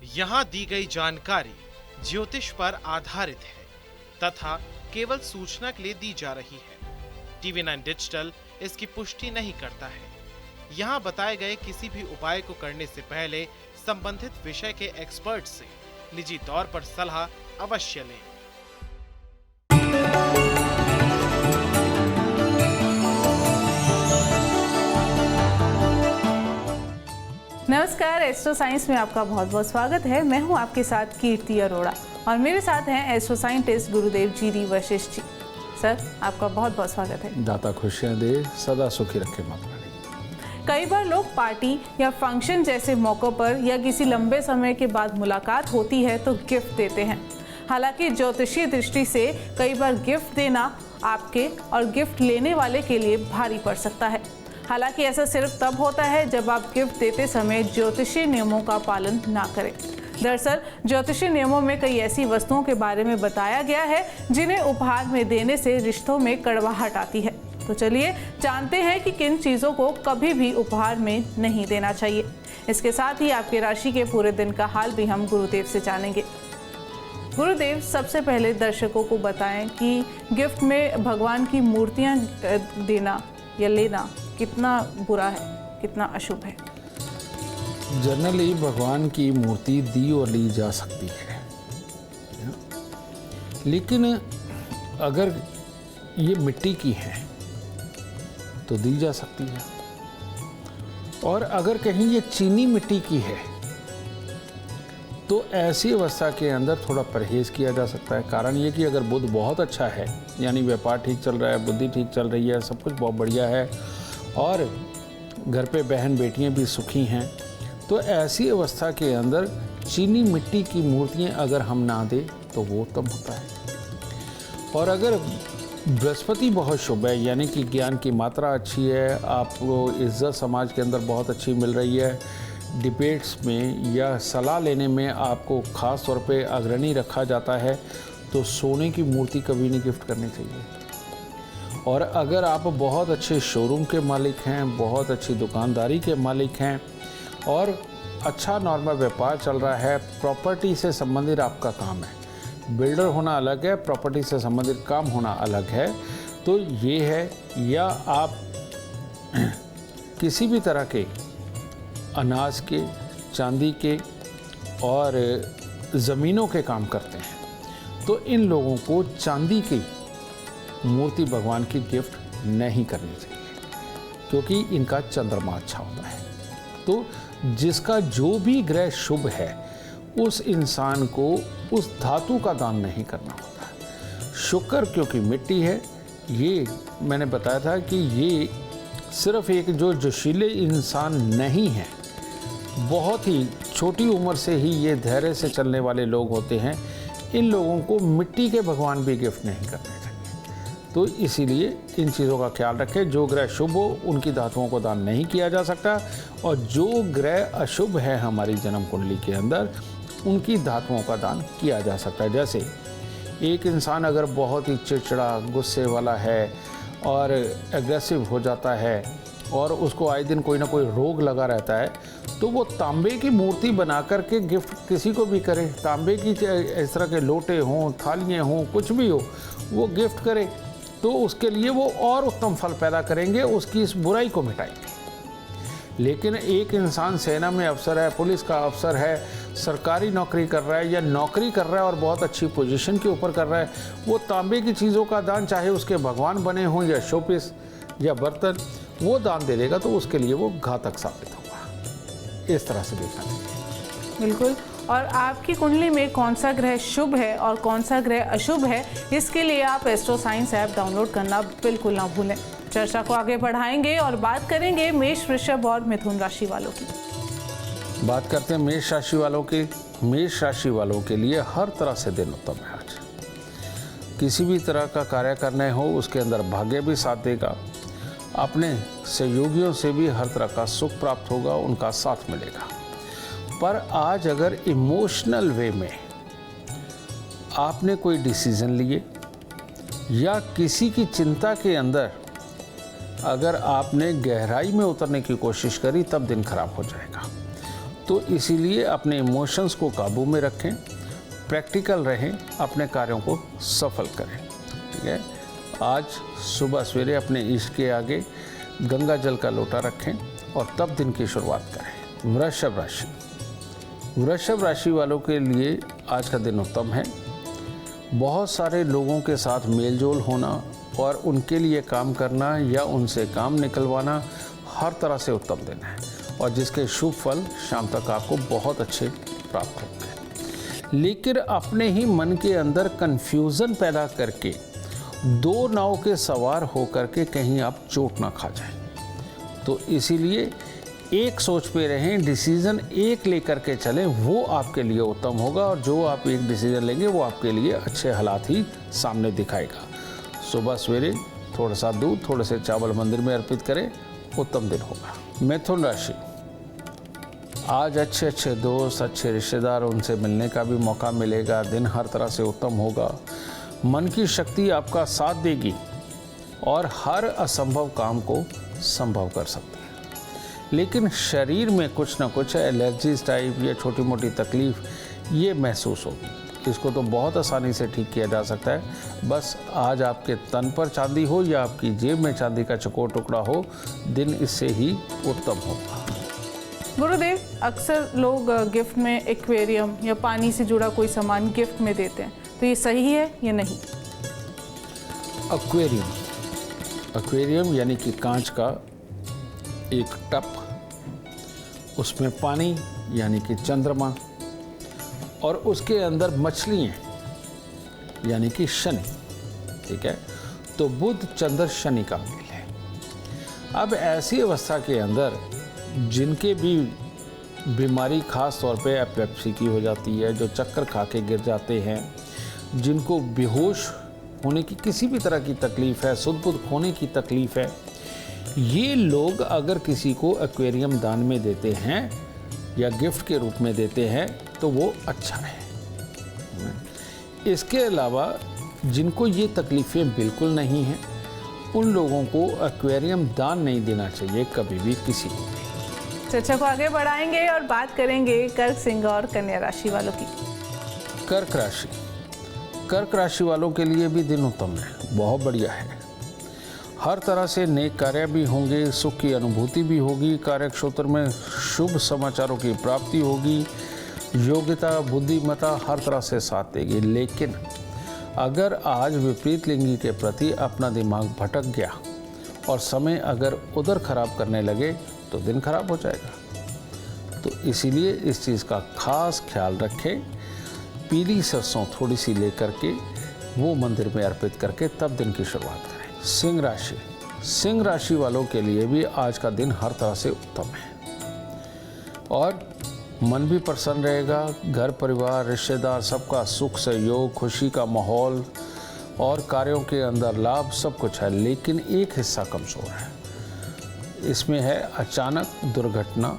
यहाँ दी गई जानकारी ज्योतिष पर आधारित है तथा केवल सूचना के लिए दी जा रही है। TV9 डिजिटल इसकी पुष्टि नहीं करता है। यहाँ बताए गए किसी भी उपाय को करने से पहले संबंधित विषय के एक्सपर्ट से निजी तौर पर सलाह अवश्य लें। नमस्कार, एस्ट्रो साइंस में आपका बहुत बहुत स्वागत है। मैं हूं आपके साथ कीर्ति अरोड़ा और मेरे साथ हैं एस्ट्रो साइंटिस्ट गुरुदेव जी वशिष्ठ जी। सर, आपका बहुत बहुत स्वागत है। दाता खुशियां दे, सदा सुखी रखे माता रानी। कई बार लोग पार्टी या फंक्शन जैसे मौक़ों पर या किसी लंबे समय के बाद मुलाकात होती है तो गिफ्ट देते हैं। हालांकि ज्योतिषीय दृष्टि से कई बार गिफ्ट देना आपके और गिफ्ट लेने वाले के लिए भारी पड़ सकता है। हालांकि ऐसा सिर्फ तब होता है जब आप गिफ्ट देते समय ज्योतिषीय नियमों का पालन ना करें। दरअसल ज्योतिषीय नियमों में कई ऐसी वस्तुओं के बारे में बताया गया है जिन्हें उपहार में देने से रिश्तों में कड़वाहट आती है। तो चलिए जानते हैं कि किन चीज़ों को कभी भी उपहार में नहीं देना चाहिए। इसके साथ ही आपकी राशि के पूरे दिन का हाल भी हम गुरुदेव से जानेंगे। गुरुदेव, सबसे पहले दर्शकों को बताएं कि गिफ्ट में भगवान की मूर्तियां देना या लेना कितना बुरा है, कितना अशुभ है। जनरली भगवान की मूर्ति दी और ली जा सकती है, लेकिन अगर ये मिट्टी की है तो दी जा सकती है, और अगर कहीं ये चीनी मिट्टी की है तो ऐसी अवस्था के अंदर थोड़ा परहेज किया जा सकता है। कारण ये कि अगर बुध बहुत अच्छा है, यानी व्यापार ठीक चल रहा है, बुद्धि ठीक चल रही है, सब कुछ बहुत बढ़िया है और घर पे बहन बेटियां भी सुखी हैं, तो ऐसी अवस्था के अंदर चीनी मिट्टी की मूर्तियां अगर हम ना दें तो वो उत्तम होता है। और अगर बृहस्पति बहुत शुभ है, यानी कि ज्ञान की मात्रा अच्छी है, आपको इज्जत समाज के अंदर बहुत अच्छी मिल रही है, डिबेट्स में या सलाह लेने में आपको ख़ास तौर पे अग्रणी रखा जाता है, तो सोने की मूर्ति कभी नहीं गिफ्ट करनी चाहिए। और अगर आप बहुत अच्छे शोरूम के मालिक हैं, बहुत अच्छी दुकानदारी के मालिक हैं और अच्छा नॉर्मल व्यापार चल रहा है, प्रॉपर्टी से संबंधित आपका काम है, बिल्डर होना अलग है, प्रॉपर्टी से संबंधित काम होना अलग है, तो ये है, या आप किसी भी तरह के अनाज के, चांदी के और ज़मीनों के काम करते हैं, तो इन लोगों को चांदी की मूर्ति भगवान की गिफ्ट नहीं करनी चाहिए, क्योंकि इनका चंद्रमा अच्छा होता है। तो जिसका जो भी ग्रह शुभ है उस इंसान को उस धातु का दान नहीं करना होता है। शुक्र क्योंकि मिट्टी है, ये मैंने बताया था कि ये सिर्फ एक जो जोशीले इंसान नहीं है, बहुत ही छोटी उम्र से ही ये धैर्य से चलने वाले लोग होते हैं, इन लोगों को मिट्टी के भगवान भी गिफ्ट नहीं करने चाहिए। तो इसीलिए इन चीज़ों का ख्याल रखें। जो ग्रह शुभ हो उनकी धातुओं को दान नहीं किया जा सकता, और जो ग्रह अशुभ है हमारी जन्म कुंडली के अंदर उनकी धातुओं का दान किया जा सकता है। जैसे एक इंसान अगर बहुत ही चिड़चिड़ा, गुस्से वाला है और एग्रेसिव हो जाता है और उसको आए दिन कोई ना कोई रोग लगा रहता है, तो वो तांबे की मूर्ति बना करके गिफ्ट किसी को भी करे, तांबे की इस तरह के लोटे हों, थालियाँ हों, कुछ भी हो, वो गिफ्ट करे, तो उसके लिए वो और उत्तम फल पैदा करेंगे, उसकी इस बुराई को मिटाएंगे। लेकिन एक इंसान सेना में अफसर है, पुलिस का अफसर है, सरकारी नौकरी कर रहा है या नौकरी कर रहा है और बहुत अच्छी पोजीशन के ऊपर कर रहा है, वो तांबे की चीज़ों का दान, चाहे उसके भगवान बने हों या शोपीस या बर्तन, वो दान दे देगा तो उसके लिए वो घातक साबित होगा। इस तरह से देखना चाहिए। बिल्कुल। और आपकी कुंडली में कौन सा ग्रह शुभ है और कौन सा ग्रह अशुभ है, इसके लिए आप एस्ट्रो साइंस ऐप डाउनलोड करना बिल्कुल ना भूलें। चर्चा को आगे बढ़ाएंगे और बात करेंगे मेष, वृषभ और मिथुन राशि वालों की। बात करते हैं मेष राशि वालों की। मेष राशि वालों के लिए हर तरह से दिन उत्तम है। आज किसी भी तरह का कार्य करने हो उसके अंदर भाग्य भी साथ देगा, अपने सहयोगियों से भी हर तरह का सुख प्राप्त होगा, उनका साथ मिलेगा। पर आज अगर इमोशनल वे में आपने कोई डिसीजन लिए या किसी की चिंता के अंदर अगर आपने गहराई में उतरने की कोशिश करी, तब दिन खराब हो जाएगा। तो इसीलिए अपने इमोशंस को काबू में रखें, प्रैक्टिकल रहें, अपने कार्यों को सफल करें। ठीक है, आज सुबह सवेरे अपने ईष्ट के आगे गंगा जल का लोटा रखें और तब दिन की शुरुआत करें। वृषभ राशि, वृषभ राशि वालों के लिए आज का दिन उत्तम है। बहुत सारे लोगों के साथ मेलजोल होना और उनके लिए काम करना या उनसे काम निकलवाना हर तरह से उत्तम दिन है और जिसके शुभ फल शाम तक आपको बहुत अच्छे प्राप्त होंगे। लेकिन अपने ही मन के अंदर कन्फ्यूज़न पैदा करके दो नाव के सवार होकर के कहीं आप चोट ना खा जाएं। तो इसीलिए एक सोच पे रहें, डिसीज़न एक लेकर के चलें, वो आपके लिए उत्तम होगा और जो आप एक डिसीज़न लेंगे वो आपके लिए अच्छे हालात ही सामने दिखाएगा। सुबह सवेरे थोड़ा सा दूध, थोड़े से चावल मंदिर में अर्पित करें, उत्तम दिन होगा। मिथुन राशि, आज अच्छे अच्छे दोस्त, अच्छे रिश्तेदार, उनसे मिलने का भी मौका मिलेगा। दिन हर तरह से उत्तम होगा। मन की शक्ति आपका साथ देगी और हर असंभव काम को संभव कर सकती है। लेकिन शरीर में कुछ ना कुछ एलर्जीज टाइप या छोटी मोटी तकलीफ ये महसूस होगी। इसको तो बहुत आसानी से ठीक किया जा सकता है। बस आज आपके तन पर चांदी हो या आपकी जेब में चांदी का चकोर टुकड़ा हो, दिन इससे ही उत्तम होगा। गुरुदेव, अक्सर लोग गिफ्ट में एक्वेरियम या पानी से जुड़ा कोई सामान गिफ्ट में देते हैं, तो ये सही है या नहीं? एक्वेरियम यानी कि कांच का एक टप, उसमें पानी यानी कि चंद्रमा और उसके अंदर मछलियाँ यानी कि शनि। ठीक है, तो बुध चंद्र शनि का मेल है। अब ऐसी अवस्था के अंदर जिनके भी बीमारी खास तौर पे एपिलेप्सी की हो जाती है, जो चक्कर खा के गिर जाते हैं, जिनको बेहोश होने की किसी भी तरह की तकलीफ़ है, सुध-बुध खोने की तकलीफ़ है, ये लोग अगर किसी को एक्वेरियम दान में देते हैं या गिफ्ट के रूप में देते हैं तो वो अच्छा है। इसके अलावा जिनको ये तकलीफ़ें बिल्कुल नहीं हैं, उन लोगों को एक्वेरियम दान नहीं देना चाहिए कभी भी किसी को भी। चर्चा को आगे बढ़ाएंगे और बात करेंगे कर्क, सिंह और कन्या राशि वालों की। कर्क राशि, कर्क राशि वालों के लिए भी दिन उत्तम है, बहुत बढ़िया है। हर तरह से नेक कार्य भी होंगे, सुख की अनुभूति भी होगी, कार्य क्षेत्र में शुभ समाचारों की प्राप्ति होगी, योग्यता बुद्धिमत्ता हर तरह से साथ देगी। लेकिन अगर आज विपरीत लिंगी के प्रति अपना दिमाग भटक गया और समय अगर उधर खराब करने लगे तो दिन खराब हो जाएगा। तो इसीलिए इस चीज़ का खास ख्याल रखें। पीली सरसों थोड़ी सी लेकर के वो मंदिर में अर्पित करके तब दिन की शुरुआत करें। सिंह राशि, सिंह राशि वालों के लिए भी आज का दिन हर तरह से उत्तम है और मन भी प्रसन्न रहेगा। घर परिवार रिश्तेदार सबका सुख सहयोग, खुशी का माहौल और कार्यों के अंदर लाभ सब कुछ है। लेकिन एक हिस्सा कमज़ोर है, इसमें है अचानक दुर्घटना,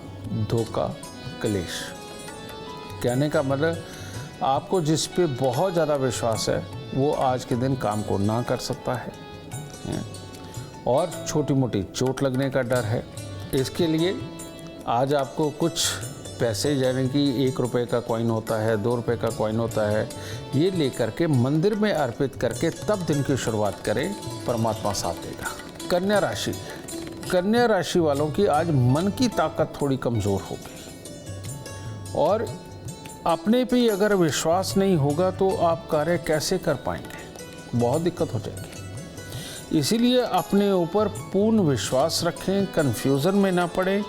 धोखा, क्लेश। कहने का मतलब आपको जिस पे बहुत ज़्यादा विश्वास है वो आज के दिन काम को ना कर सकता है और छोटी मोटी चोट लगने का डर है। इसके लिए आज आपको कुछ पैसे, यानी कि 1 रुपये का कॉइन होता है, 2 रुपये का कॉइन होता है, ये लेकर के मंदिर में अर्पित करके तब दिन की शुरुआत करें, परमात्मा साथ देगा। कन्या राशि, कन्या राशि वालों की आज मन की ताकत थोड़ी कमज़ोर होगी और अपने पे अगर विश्वास नहीं होगा तो आप कार्य कैसे कर पाएंगे, बहुत दिक्कत हो जाएगी। इसीलिए अपने ऊपर पूर्ण विश्वास रखें, कन्फ्यूज़न में ना पड़े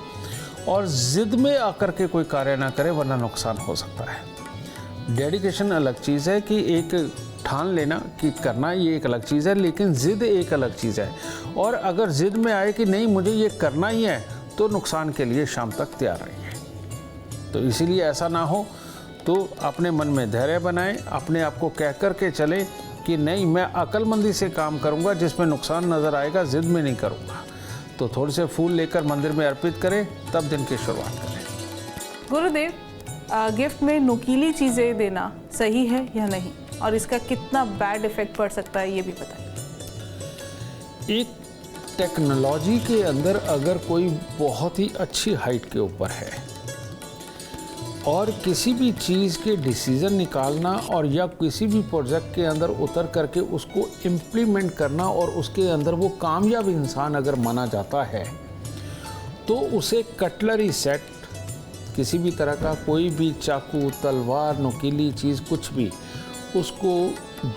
और ज़िद में आकर के कोई कार्य ना करें, वरना नुकसान हो सकता है। डेडिकेशन अलग चीज़ है कि एक ठान लेना कि करना, ये एक अलग चीज़ है, लेकिन ज़िद एक अलग चीज़ है। और अगर ज़िद में आए कि नहीं मुझे ये करना ही है, तो नुकसान के लिए शाम तक तैयार रहिए। तो इसीलिए ऐसा ना हो तो अपने मन में धैर्य बनाएं, अपने आप को कह कर के चलें कि नहीं मैं अक्लमंदी से काम करूंगा, जिसमें नुकसान नज़र आएगा ज़िद में नहीं करूंगा। तो थोड़े से फूल लेकर मंदिर में अर्पित करें, तब दिन की शुरुआत करें। गुरुदेव, गिफ्ट में नुकीली चीज़ें देना सही है या नहीं, और इसका कितना बैड इफेक्ट पड़ सकता है ये भी बताइए। एक टेक्नोलॉजी के अंदर अगर कोई बहुत ही अच्छी हाइट के ऊपर है और किसी भी चीज़ के डिसीज़न निकालना और या किसी भी प्रोजेक्ट के अंदर उतर करके उसको इम्प्लीमेंट करना और उसके अंदर वो कामयाब इंसान अगर माना जाता है तो उसे कटलरी सेट, किसी भी तरह का कोई भी चाकू, तलवार, नुकीली चीज़, कुछ भी, उसको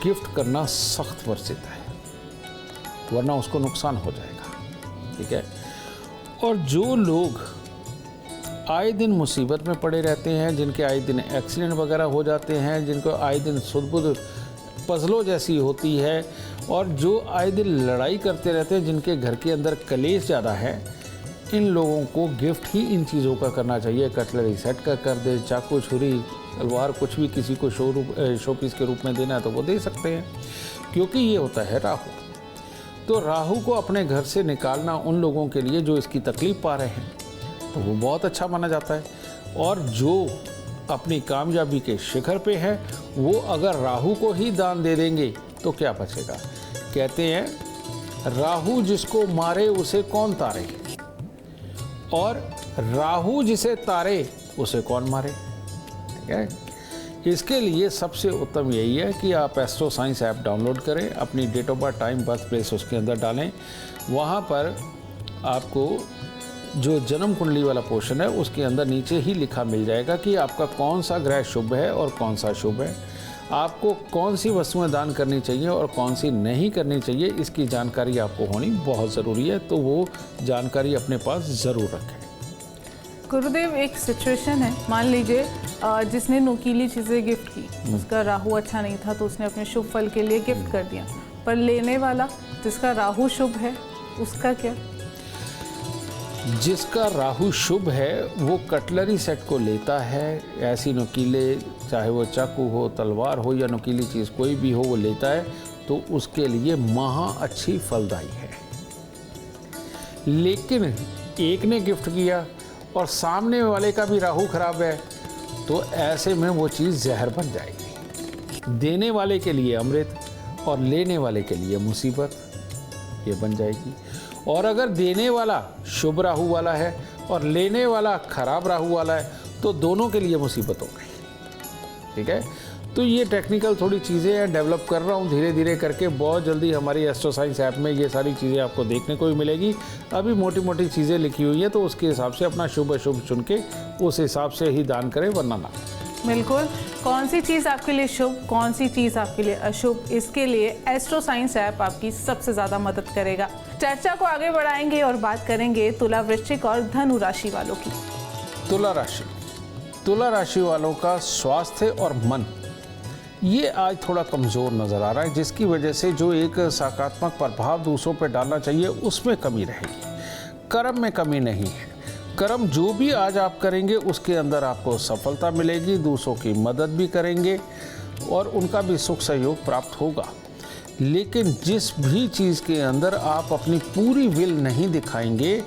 गिफ्ट करना सख्त वर्जित है, वरना उसको नुकसान हो जाएगा। ठीक है। और जो लोग आए दिन मुसीबत में पड़े रहते हैं, जिनके आए दिन एक्सीडेंट वगैरह हो जाते हैं, जिनको आए दिन सुध-बुध पजलों जैसी होती है, और जो आए दिन लड़ाई करते रहते हैं, जिनके घर के अंदर कलेश ज़्यादा है, इन लोगों को गिफ्ट ही इन चीज़ों का करना चाहिए। कटलरी सेट का कर दे, चाकू, छुरी, तलवार, कुछ भी किसी को शो पीस के रूप में देना है तो वो दे सकते हैं, क्योंकि ये होता है राहु। तो राहु को अपने घर से निकालना उन लोगों के लिए जो इसकी तकलीफ़ पा रहे हैं तो वो बहुत अच्छा माना जाता है। और जो अपनी कामयाबी के शिखर पे है वो अगर राहु को ही दान दे देंगे तो क्या बचेगा। कहते हैं राहु जिसको मारे उसे कौन तारे, और राहु जिसे तारे उसे कौन मारे। ठीक है। इसके लिए सबसे उत्तम यही है कि आप एस्ट्रो साइंस ऐप डाउनलोड करें, अपनी date of birth, time, birth place उसके अंदर डालें। वहाँ पर आपको जो जन्म कुंडली वाला पोर्शन है उसके अंदर नीचे ही लिखा मिल जाएगा कि आपका कौन सा ग्रह शुभ है और कौन सा शुभ है, आपको कौन सी वस्तुएं दान करनी चाहिए और कौन सी नहीं करनी चाहिए। इसकी जानकारी आपको होनी बहुत ज़रूरी है, तो वो जानकारी अपने पास ज़रूर रखें। गुरुदेव, एक सिचुएशन है, मान लीजिए जिसने नुकीली चीज़ें गिफ्ट की, उसका राहु अच्छा नहीं था तो उसने अपने शुभ फल के लिए गिफ्ट कर दिया, पर लेने वाला जिसका राहु शुभ है उसका क्या? जिसका राहु शुभ है वो कटलरी सेट को लेता है, ऐसी नुकीले, चाहे वो चाकू हो, तलवार हो या नुकीली चीज़ कोई भी हो, वो लेता है तो उसके लिए महा अच्छी फलदायी है। लेकिन एक ने गिफ्ट किया और सामने वाले का भी राहु खराब है तो ऐसे में वो चीज़ जहर बन जाएगी। देने वाले के लिए अमृत और लेने वाले के लिए मुसीबत, ये बन जाएगी। और अगर देने वाला शुभ राहु वाला है और लेने वाला खराब राहु वाला है तो दोनों के लिए मुसीबत हो गई। ठीक है। तो ये टेक्निकल थोड़ी चीज़ें हैं, डेवलप कर रहा हूँ धीरे धीरे करके। बहुत जल्दी हमारी एस्ट्रो साइंस ऐप में ये सारी चीज़ें आपको देखने को भी मिलेगी। अभी मोटी मोटी चीज़ें लिखी हुई है तो उसके हिसाब से अपना शुभ अशुभ चुन के उस हिसाब से ही दान करें, वरना ना। बिल्कुल। कौन सी चीज़ आपके लिए शुभ, कौन सी चीज़ आपके लिए अशुभ, इसके लिए एस्ट्रो साइंस ऐप आपकी सबसे ज़्यादा मदद करेगा। चर्चा को आगे बढ़ाएंगे और बात करेंगे तुला, वृश्चिक और धनु राशि वालों की। तुला राशि वालों का स्वास्थ्य और मन ये आज थोड़ा कमज़ोर नज़र आ रहा है, जिसकी वजह से जो एक सकारात्मक प्रभाव दूसरों पर डालना चाहिए उसमें कमी रहेगी। कर्म में कमी नहीं है। कर्म जो भी आज आप करेंगे उसके अंदर आपको सफलता मिलेगी, दूसरों की मदद भी करेंगे और उनका भी सुख सहयोग प्राप्त होगा। लेकिन जिस भी चीज़ के अंदर आप अपनी पूरी विल नहीं दिखाएंगे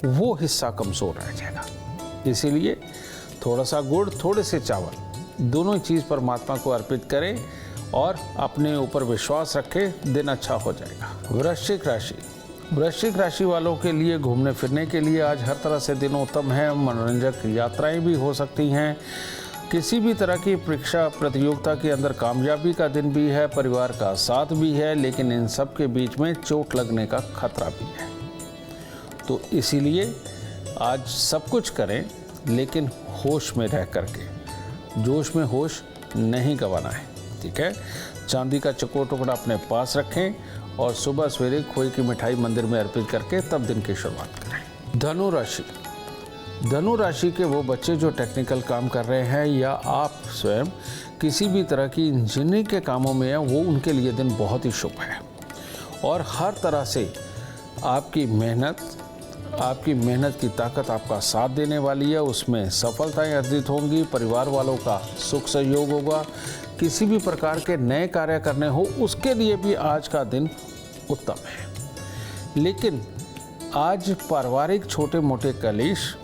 वो हिस्सा कमज़ोर रह जाएगा। इसीलिए थोड़ा सा गुड़, थोड़े से चावल, दोनों चीज़ परमात्मा को अर्पित करें और अपने ऊपर विश्वास रखें, दिन अच्छा हो जाएगा। वृश्चिक राशि वालों के लिए घूमने फिरने के लिए आज हर तरह से दिन उत्तम है। मनोरंजक यात्राएं भी हो सकती हैं। किसी भी तरह की परीक्षा प्रतियोगिता के अंदर कामयाबी का दिन भी है, परिवार का साथ भी है, लेकिन इन सब के बीच में चोट लगने का खतरा भी है। तो इसीलिए आज सब कुछ करें लेकिन होश में रह करके, जोश में होश नहीं गंवाना है। ठीक है। चांदी का चकोर टुकड़ा अपने पास रखें और सुबह सवेरे खोए की मिठाई मंदिर में अर्पित करके तब दिन की शुरुआत करें। धनु राशि के वो बच्चे जो टेक्निकल काम कर रहे हैं या आप स्वयं किसी भी तरह की इंजीनियरिंग के कामों में हैं, वो उनके लिए दिन बहुत ही शुभ है। और हर तरह से आपकी मेहनत की ताकत आपका साथ देने वाली है, उसमें सफलताएं अर्जित होंगी, परिवार वालों का सुख सहयोग होगा। किसी भी प्रकार के नए कार्य करने हो उसके लिए भी आज का दिन उत्तम है। लेकिन आज पारिवारिक छोटे मोटे कलेश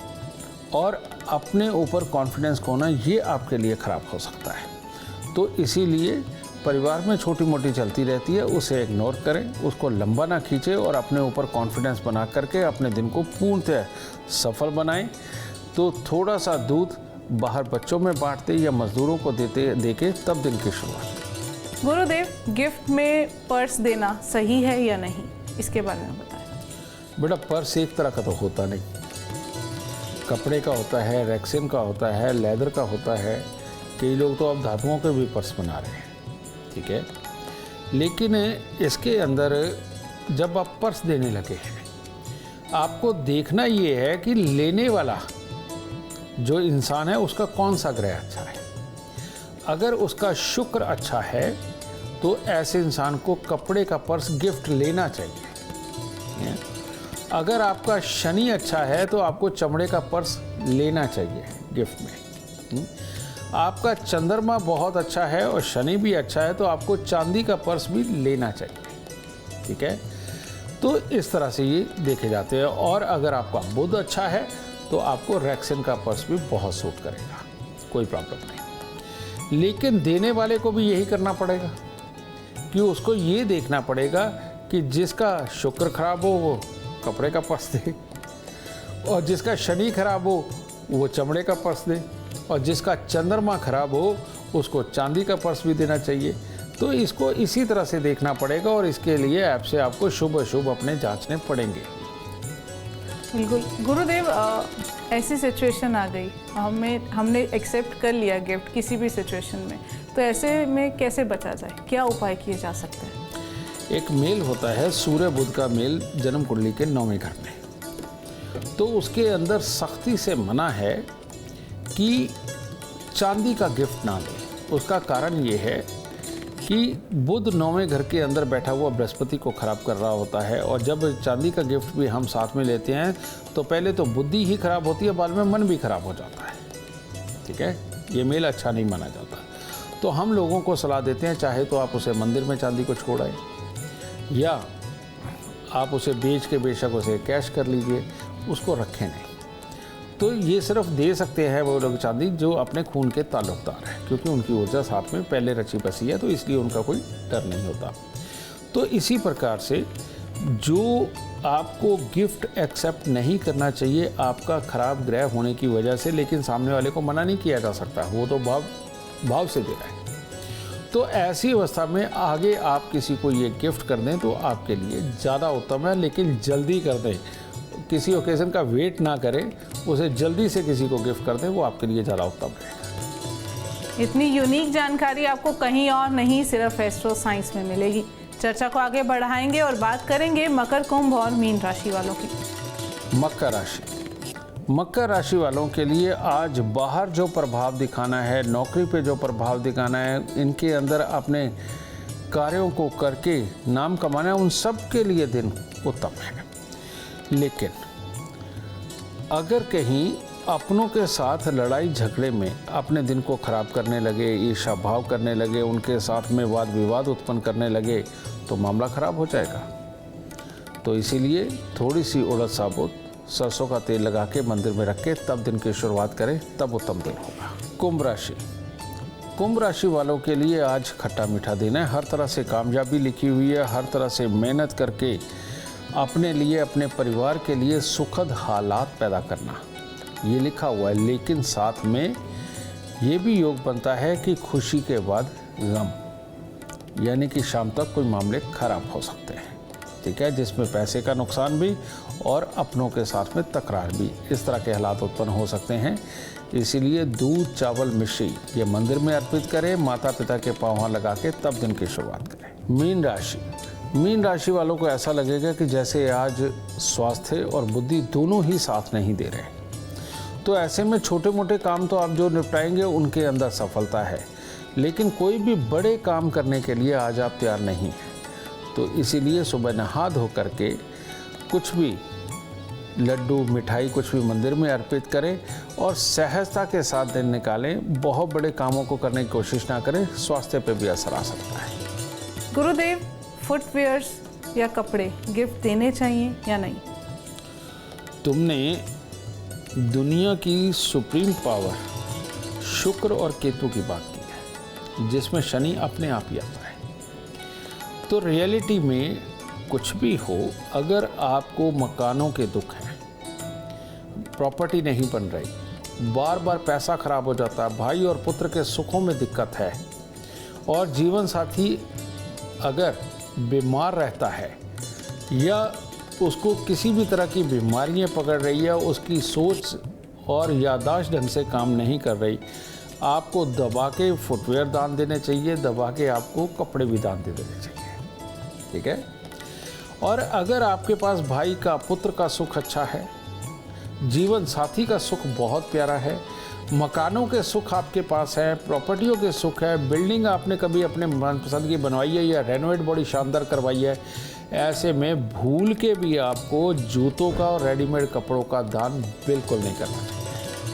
और अपने ऊपर कॉन्फिडेंस खोना ये आपके लिए खराब हो सकता है। तो इसीलिए परिवार में छोटी मोटी चलती रहती है, उसे इग्नोर करें, उसको लंबा ना खींचें और अपने ऊपर कॉन्फिडेंस बना करके अपने दिन को पूर्णतः सफल बनाएं। तो थोड़ा सा दूध बाहर बच्चों में बांटते या मजदूरों को देके तब दिन की शुरुआत। गुरुदेव, गिफ्ट में पर्स देना सही है या नहीं, इसके बारे में बताएं। बेटा, पर्स एक तरह का तो होता नहीं, कपड़े का होता है, रेक्सिन का होता है, लेदर का होता है, कई लोग तो अब धातुओं के भी पर्स बना रहे हैं, ठीक है। लेकिन इसके अंदर जब आप पर्स देने लगे हैं, आपको देखना ये है कि लेने वाला जो इंसान है उसका कौन सा ग्रह अच्छा है। अगर उसका शुक्र अच्छा है तो ऐसे इंसान को कपड़े का पर्स गिफ्ट लेना चाहिए। अगर आपका शनि अच्छा है तो आपको चमड़े का पर्स लेना चाहिए गिफ्ट में। आपका चंद्रमा बहुत अच्छा है और शनि भी अच्छा है तो आपको चांदी का पर्स भी लेना चाहिए, ठीक है। तो इस तरह से ये देखे जाते हैं। और अगर आपका बुध अच्छा है तो आपको रेक्सिन का पर्स भी बहुत सूट करेगा, कोई प्रॉब्लम नहीं। लेकिन देने वाले को भी यही करना पड़ेगा कि उसको ये देखना पड़ेगा कि जिसका शुक्र खराब हो वो कपड़े का पर्स दे, और जिसका शनि खराब हो वो चमड़े का पर्स दे, और जिसका चंद्रमा खराब हो उसको चांदी का पर्स भी देना चाहिए। तो इसको इसी तरह से देखना पड़ेगा और इसके लिए ऐप से आपको शुभ अशुभ अपने जांचने पड़ेंगे। बिल्कुल गुरुदेव, ऐसी सिचुएशन आ गई, हमने एक्सेप्ट कर लिया गिफ्ट किसी भी सिचुएशन में, तो ऐसे में कैसे बचा जाए, क्या उपाय किए जा सकते हैं? एक मेल होता है सूर्य बुध का मेल जन्म कुंडली के 9वें घर में, तो उसके अंदर सख्ती से मना है कि चांदी का गिफ्ट ना लें। उसका कारण ये है कि बुध 9वें घर के अंदर बैठा हुआ बृहस्पति को खराब कर रहा होता है, और जब चांदी का गिफ्ट भी हम साथ में लेते हैं तो पहले तो बुद्धि ही खराब होती है, बाद में मन भी खराब हो जाता है, ठीक है। ये मेल अच्छा नहीं माना जाता। तो हम लोगों को सलाह देते हैं, चाहे तो आप उसे मंदिर में चांदी को छोड़ाएं या आप उसे बेच के बेशक उसे कैश कर लीजिए, उसको रखें नहीं। तो ये सिर्फ दे सकते हैं वो लोग चांदी जो अपने खून के ताल्लुकदार हैं, क्योंकि उनकी ऊर्जा साथ में पहले रची बसी है, तो इसलिए उनका कोई डर नहीं होता। तो इसी प्रकार से जो आपको गिफ्ट एक्सेप्ट नहीं करना चाहिए आपका खराब ग्रह होने की वजह से, लेकिन सामने वाले को मना नहीं किया जा सकता, वो तो भाव से दे रहा है। तो ऐसी अवस्था में आगे आप किसी को ये गिफ्ट कर दें तो आपके लिए ज़्यादा उत्तम है, लेकिन जल्दी कर दें, किसी ओकेज़न का वेट ना करें, उसे जल्दी से किसी को गिफ्ट कर दें, वो आपके लिए ज़्यादा उत्तम रहेगा। इतनी यूनिक जानकारी आपको कहीं और नहीं, सिर्फ एस्ट्रो साइंस में मिलेगी। चर्चा को आगे बढ़ाएंगे और बात करेंगे मकर, कुंभ और मीन राशि वालों की। मकर राशि, मकर राशि वालों के लिए आज बाहर जो प्रभाव दिखाना है, नौकरी पे जो प्रभाव दिखाना है, इनके अंदर अपने कार्यों को करके नाम कमाना है, उन सब के लिए दिन उत्तम है। लेकिन अगर कहीं अपनों के साथ लड़ाई झगड़े में अपने दिन को खराब करने लगे, ईर्ष्या भाव करने लगे, उनके साथ में वाद विवाद उत्पन्न करने लगे, तो मामला खराब हो जाएगा। तो इसीलिए थोड़ी सी उड़द साबुत सरसों का तेल लगा के मंदिर में रख के तब दिन की शुरुआत करें, तब उत्तम दिन होगा। कुंभ राशि, कुंभ राशि वालों के लिए आज खट्टा मीठा दिन है। हर तरह से कामयाबी लिखी हुई है, हर तरह से मेहनत करके अपने लिए, अपने परिवार के लिए सुखद हालात पैदा करना, ये लिखा हुआ है। लेकिन साथ में ये भी योग बनता है कि खुशी के बाद गम, यानी कि शाम तक कोई मामले खराब हो सकते हैं, ठीक है, जिसमें पैसे का नुकसान भी और अपनों के साथ में तकरार भी, इस तरह के हालात उत्पन्न हो सकते हैं। इसीलिए दूध, चावल, मिश्री ये मंदिर में अर्पित करें, माता पिता के पाँव लगा के तब दिन की शुरुआत करें। मीन राशि, मीन राशि वालों को ऐसा लगेगा कि जैसे आज स्वास्थ्य और बुद्धि दोनों ही साथ नहीं दे रहे, तो ऐसे में छोटे मोटे काम तो आप जो निपटाएंगे उनके अंदर सफलता है, लेकिन कोई भी बड़े काम करने के लिए आज आप तैयार नहीं हैं। तो इसीलिए सुबह नहा धो करके कुछ भी लड्डू, मिठाई कुछ भी मंदिर में अर्पित करें और सहजता के साथ दिन निकालें। बहुत बड़े कामों को करने की कोशिश ना करें, स्वास्थ्य पे भी असर आ सकता है। गुरुदेव, फुटवेयर्स या कपड़े गिफ्ट देने चाहिए या नहीं? तुमने दुनिया की सुप्रीम पावर शुक्र और केतु की बात की है, जिसमें शनि अपने आप ही आता है। तो रियलिटी में कुछ भी हो, अगर आपको मकानों के दुख हैं, प्रॉपर्टी नहीं बन रही, बार बार पैसा खराब हो जाता है, भाई और पुत्र के सुखों में दिक्कत है, और जीवन साथी अगर बीमार रहता है या उसको किसी भी तरह की बीमारियां पकड़ रही है, उसकी सोच और याददाश्त ढंग से काम नहीं कर रही, आपको दबा के फुटवेयर दान देने चाहिए, दबा के आपको कपड़े भी दान दे देने चाहिए। ठीक है। और अगर आपके पास भाई का, पुत्र का सुख अच्छा है, जीवन साथी का सुख बहुत प्यारा है, मकानों के सुख आपके पास है, प्रॉपर्टियों के सुख है, बिल्डिंग आपने कभी अपने मनपसंद की बनवाई है या रेनोवेट बड़ी शानदार करवाई है, ऐसे में भूल के भी आपको जूतों का और रेडीमेड कपड़ों का दान बिल्कुल नहीं करना चाहिए।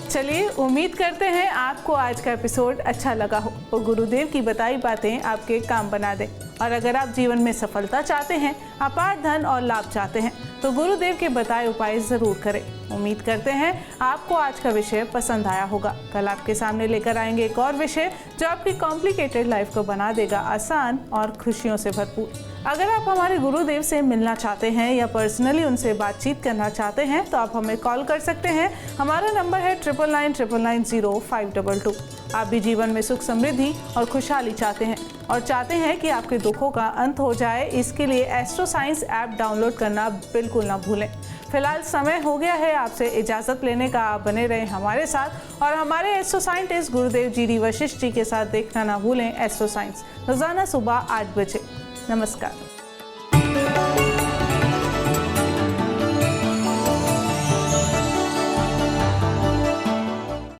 चलिए, उम्मीद करते हैं आपको आज का एपिसोड अच्छा लगा हो और गुरुदेव की बताई बातें आपके काम बना दें। और अगर आप जीवन में सफलता चाहते हैं, अपार धन और लाभ चाहते हैं, तो गुरुदेव के बताए उपाय ज़रूर करें। उम्मीद करते हैं आपको आज का विषय पसंद आया होगा। कल आपके सामने लेकर आएंगे एक और विषय जो आपकी कॉम्प्लिकेटेड लाइफ को बना देगा आसान और खुशियों से भरपूर। अगर आप हमारे गुरुदेव से मिलना चाहते हैं या पर्सनली उनसे बातचीत करना चाहते हैं तो आप हमें कॉल कर सकते हैं। हमारा नंबर है 9999900522। आप भी जीवन में सुख, समृद्धि और खुशहाली चाहते हैं और चाहते हैं कि आपके दुखों का अंत हो जाए, इसके लिए एस्ट्रो साइंस ऐप डाउनलोड करना बिल्कुल ना भूलें। फिलहाल समय हो गया है आपसे इजाज़त लेने का। आप बने रहें हमारे साथ और हमारे एस्ट्रो साइंटिस्ट गुरुदेव जी वशिष्ठ जी के साथ देखना ना भूलें एस्ट्रो साइंस, रोज़ाना सुबह 8 बजे। नमस्कार।